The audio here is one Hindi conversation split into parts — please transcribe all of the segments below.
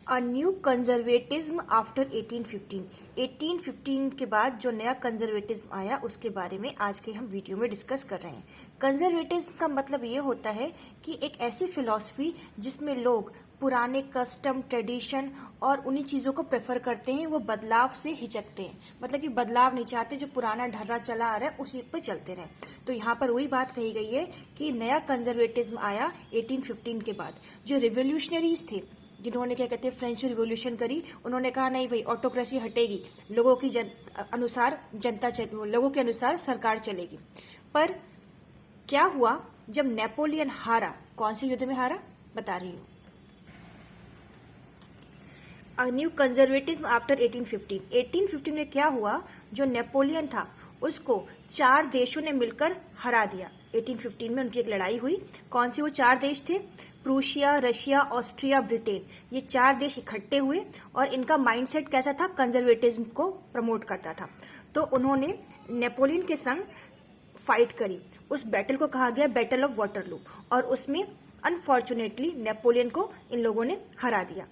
A new conservatism after 1815। 1815 के बाद जो नया कंजर्वेटिज्म आया उसके बारे में आज के हम वीडियो में डिस्कस कर रहे हैं। कंजर्वेटिज्म का मतलब ये होता है कि एक ऐसी फिलॉसफी जिसमें लोग पुराने कस्टम ट्रेडिशन और उन्हीं चीज़ों को प्रेफर करते हैं, वो बदलाव से हिचकते हैं, मतलब कि बदलाव नहीं चाहते, जो पुराना ढर्रा चला आ रहा है उसी पर चलते रहे। तो यहाँ पर वही बात कही गई है कि नया कंजर्वेटिज्म आया 1815 के बाद। जो रिवोल्यूशनरीज थे, जिन्होंने क्या कहते हैं फ्रेंच रिवोल्यूशन करी, उन्होंने कहा नहीं भाई ऑटोक्रेसी हटेगी, लोगों की अनुसार लोगों के अनुसार सरकार चलेगी। पर क्या हुआ जब नेपोलियन हारा? कौन से युद्ध में हारा बता रही हूँ। A new conservatism after 1815। 1815 में क्या हुआ, जो नेपोलियन था उसको 4 देशों ने मिलकर हरा दिया। 1815 में उनकी एक लड़ाई हुई। कौन से वो 4 देश थे? Prussia, Russia, Austria, Britain. ये 4 देश इकट्ठे हुए और इनका माइंडसेट कैसा था? कंजर्वेटिज्म को प्रमोट करता था। तो उन्होंने नेपोलियन के संग फाइट करी। उस बैटल को कहा गया बैटल ऑफ वाटरलू, और उसमें अनफॉर्चुनेटली नेपोलियन को इन लोगों ने हरा दिया।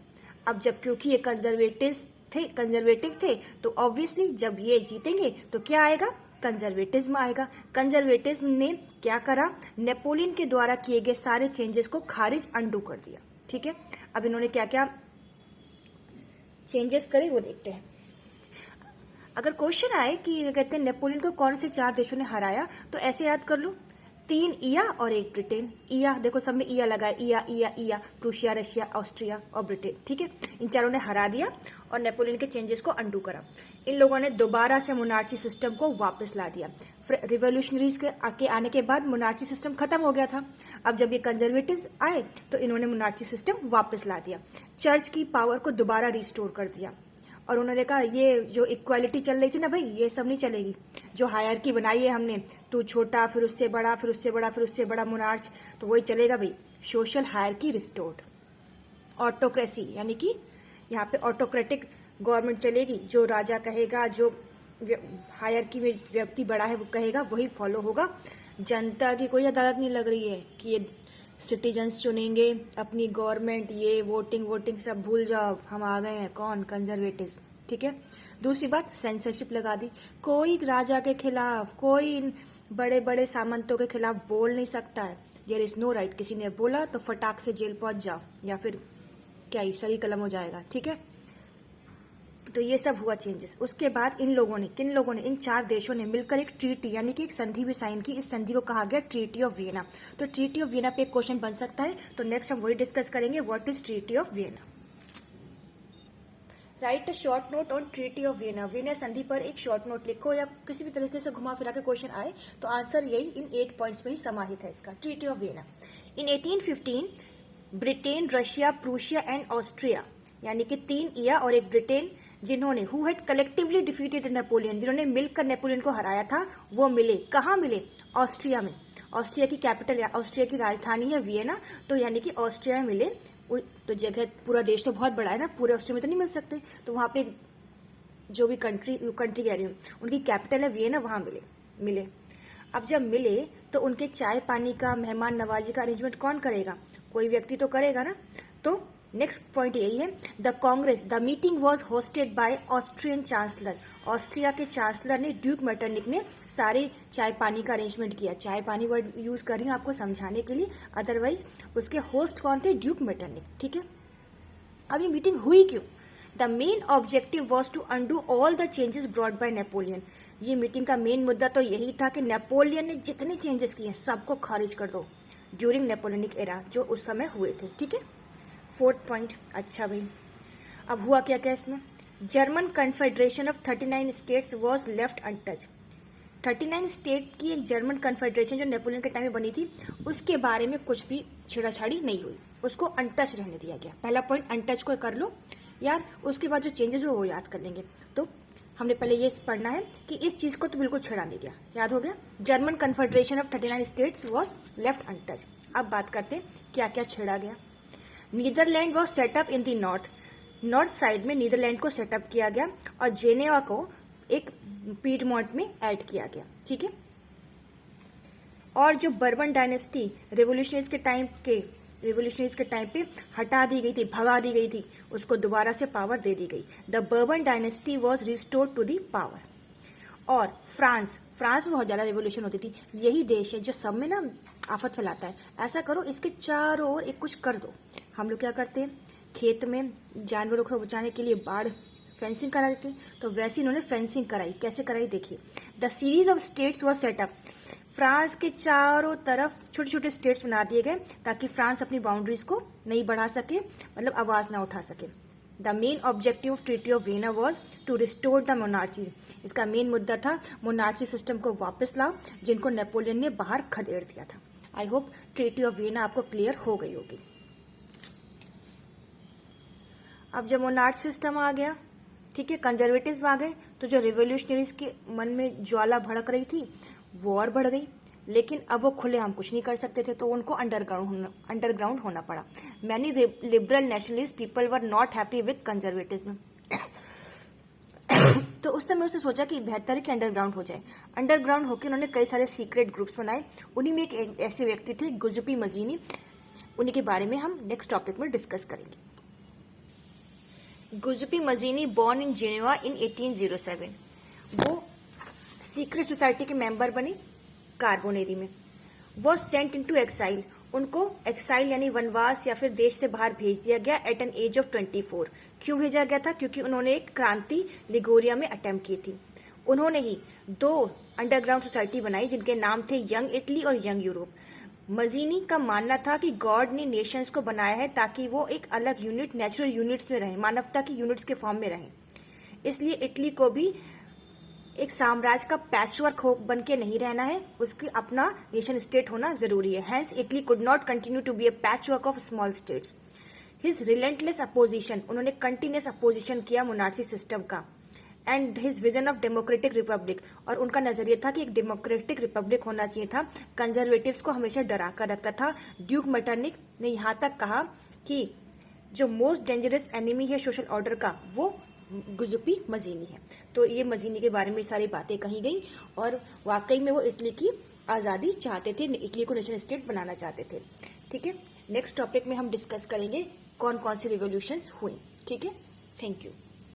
अब जब क्योंकि ये कंजर्वेटिव थे तो ऑब्वियसली जब ये जीतेंगे तो क्या आएगा? कंजर्वेटिज्म आएगा। कंजर्वेटिज्म ने क्या करा? नेपोलियन के द्वारा किए गए सारे चेंजेस को खारिज अंडू कर दिया। ठीक है, अब इन्होंने क्या क्या चेंजेस करे वो देखते हैं। अगर क्वेश्चन आए कि कहते हैं नेपोलियन को कौन से 4 देशों ने हराया, तो ऐसे याद कर लो, 3 ईया और 1 ब्रिटेन। ईया देखो, सब में ईया लगा है, ईया ईया ईया, प्रूशिया, रशिया, ऑस्ट्रिया और ब्रिटेन। ठीक है, इन चारों ने हरा दिया और नेपोलियन के चेंजेस को अंडू करा। इन लोगों ने दोबारा से मोनार्ची सिस्टम को वापस ला दिया। रिवोल्यूशनरीज के आने के बाद मोनार्ची सिस्टम खत्म हो गया था। अब जब ये कंजर्वेटिव आए तो इन्होंने मोनार्ची सिस्टम वापस ला दिया। चर्च की पावर को दोबारा रिस्टोर कर दिया और उन्होंने कहा ये जो इक्वालिटी चल रही थी ना भाई, ये सब नहीं चलेगी। जो हायरकी बनाई है हमने, तू छोटा फिर उससे बड़ा फिर उससे बड़ा फिर उससे बड़ा मोनार्च, तो वही चलेगा भाई। Social hierarchy restored. ऑटोक्रेसी यानी कि यहाँ पे ऑटोक्रेटिक गवर्नमेंट चलेगी। जो राजा कहेगा, जो हायरकी में व्यक्ति बड़ा है वो कहेगा, वही फॉलो होगा। जनता की कोई अदालत नहीं लग रही है कि ये सिटीजन्स चुनेंगे अपनी गवर्नमेंट, ये वोटिंग सब भूल जाओ, हम आ गए हैं। कौन? कंजर्वेटिव। ठीक है, दूसरी बात, सेंसरशिप लगा दी। कोई राजा के खिलाफ, कोई बड़े बड़े सामंतों के खिलाफ बोल नहीं सकता है। There is no right. किसी ने बोला तो फटाक से जेल पहुंच जाओ या फिर क्या ही सही कलम हो जाएगा। ठीक है, तो ये सब हुआ चेंजेस। उसके बाद किन लोगों ने इन 4 देशों ने मिलकर एक ट्रीटी यानी कि एक संधि भी साइन की। इस संधि को कहा गया ट्रीटी ऑफ वियना। तो ट्रीटी ऑफ वियना पे एक क्वेश्चन बन सकता है, तो नेक्स्ट हम वही डिस्कस करेंगे, what is treaty of Vienna. Right a short note on treaty of Vienna. Vienna संधि पर एक शॉर्ट नोट लिखो, या किसी भी तरीके से घुमा फिरा के क्वेश्चन आए तो आंसर यही इन 8 पॉइंट्स में ही समाहित है इसका। Treaty of Vienna. In 1815 Britain, Russia, Prussia and Austria यानी कि 3 ईया और 1 ब्रिटेन, जिन्होंने who had collectively defeated Napoleon, जिन्होंने मिलकर नेपोलियन को हराया था, वो मिले। कहाँ मिले? ऑस्ट्रिया में। ऑस्ट्रिया की कैपिटल या ऑस्ट्रिया की राजधानी है वियना, तो यानी कि ऑस्ट्रिया में मिले। तो जगह, पूरा देश तो बहुत बड़ा है ना, पूरे ऑस्ट्रिया में तो नहीं मिल सकते, तो वहाँ पे जो भी कंट्री कह रही हूँ, उनकी कैपिटल है वियना, वहाँ मिले। अब जब मिले तो उनके चाय पानी का, मेहमान नवाजी का अरेंजमेंट कौन करेगा? कोई व्यक्ति तो करेगा ना। तो नेक्स्ट पॉइंट यही है, the meeting was hosted by Austrian chancellor. Austria के चांसलर ने, ड्यूक मेटरनिक ने सारे चाय पानी का अरेंजमेंट किया। चाय पानी वर्ड यूज कर रही हूँ आपको समझाने के लिए, अदरवाइज उसके होस्ट कौन थे? Duke Metternich. ठीक है, अब ये मीटिंग हुई क्यों? The main objective was to undo all the changes brought by Napoleon. ये मीटिंग का मेन मुद्दा तो यही था कि नेपोलियन ने जितने चेंजेस किए सबको खारिज कर दो ड्यूरिंग नेपोलियनिक एरा, जो उस समय हुए थे। ठीक है, 4th पॉइंट। अच्छा भाई, अब हुआ क्या क्या इसमें? German confederation of 39 states was left untouch. 39 state की एक जर्मन कन्फेडरेशन जो नेपोलियन के टाइम में बनी थी, उसके बारे में कुछ भी छेड़ाछाड़ी नहीं हुई, उसको अनटच रहने दिया गया। पहला पॉइंट अनटच को कर लो यार, उसके बाद जो चेंजेस हुए वो याद कर लेंगे। तो हमने पहले ये पढ़ना है कि इस चीज को तो बिल्कुल छेड़ा नहीं गया, याद हो गया। German confederation of 39 states was left untouch. अब बात करते हैं क्या क्या छेड़ा गया। Netherland was set up in the north side में नीदरलैंड को सेटअप किया गया और जेनेवा को एक पीडमोंट में ऐड किया गया। ठीक है, और जो बर्बन डायनेस्टी रिवोल्यूशनरीज के टाइम के रिवोल्यूशनरीज के टाइम पे हटा दी गई थी, भगा दी गई थी, उसको दोबारा से पावर दे दी गई। The Bourbon dynasty was restored to the power. और फ्रांस में बहुत ज्यादा रिवोल्यूशन होती थी। यही देश है जो सब में ना आफत फैलाता है। ऐसा करो, इसके चारों ओर एक कुछ कर दो। हम लोग क्या करते हैं, खेत में जानवरों को बचाने के लिए बाढ़ फेंसिंग करा देते, तो वैसे इन्होंने फेंसिंग कराई। कैसे कराई देखिए। The series of states was setup. France के चारों तरफ छोटे छोटे स्टेट्स बना दिए गए ताकि फ्रांस अपनी बाउंड्रीज को नहीं बढ़ा सके, मतलब आवाज ना उठा सके। The main objective of treaty of Vienna was to restore the monarchy. इसका मेन मुद्दा था मोनार्ची सिस्टम को वापस लाओ, जिनको नेपोलियन ने बाहर खदेड़ दिया था। I hope treaty of Vienna आपको क्लियर हो गई होगी। अब जब मोनार्च सिस्टम आ गया, ठीक है, कंजर्वेटिव्स आ गए, तो जो रिवोल्यूशनरीज के मन में ज्वाला भड़क रही थी वो और बढ़ गई। लेकिन अब वो खुलेआम कुछ नहीं कर सकते थे, तो उनको अंडरग्राउंड होना पड़ा। Many liberal nationalist people were not happy with conservatism. तो उस समय उसने सोचा कि बेहतर है कि अंडरग्राउंड हो जाए। अंडरग्राउंड होकर उन्होंने कई सारे सीक्रेट ग्रुप्स बनाए। उन्हीं में एक ऐसे व्यक्ति थे गुजुपी मजीनी। उन्हीं के बारे में हम नेक्स्ट टॉपिक में डिस्कस करेंगे। गुजुपी मजीनी बॉर्न इन जेनेवा इन 1807। वो सीक्रेट सोसाइटी के मेंबर बने कार्बोनेरी में। वो सेंट इनटू एक्साइल। उनको एक्साइल यानी वनवास या फिर देश से बाहर भेज दिया गया एट एन एज ऑफ 24। क्यों भेजा गया था? क्योंकि उन्होंने एक क्रांति लिगोरिया में अटेम्प्ट की थी। उन्होंने ही 2 अंडरग्राउंड सोसाइटी बनाई जिनके नाम थे यंग इटली और यंग यूरोप। मजीनी का मानना था कि गॉड ने नेशंस को बनाया है ताकि वो एक अलग यूनिट, नेचुरल यूनिट्स में रहें, मानवता की यूनिट्स के फॉर्म में रहें। इसलिए इटली को भी एक साम्राज्य का पैचवर्क बन के नहीं रहना है, उसकी अपना नेशन स्टेट होना जरूरी है। Hence Italy could not continue to be a patchwork of small states. His relentless opposition, उन्होंने कंटिन्यूस अपोजिशन किया मोनार्ची सिस्टम का। And his vision of democratic republic, और उनका नजरिया था कि एक डेमोक्रेटिक रिपब्लिक होना चाहिए था। कंजर्वेटिव्स को हमेशा डरा कर रखता था। ड्यूक मेटरनिक ने यहाँ तक कहा कि जो मोस्ट डेंजरस एनिमी है सोशल ऑर्डर का वो गुजुपी मजीनी है। तो ये मजीनी के बारे में सारी बातें कही गई और वाकई में वो इटली की आज़ादी चाहते थे, इटली को नेशनल स्टेट बनाना चाहते थे। ठीक है, नेक्स्ट टॉपिक में हम डिस्कस करेंगे कौन कौन सी रिवोल्यूशंस हुई। ठीक है, थैंक यू।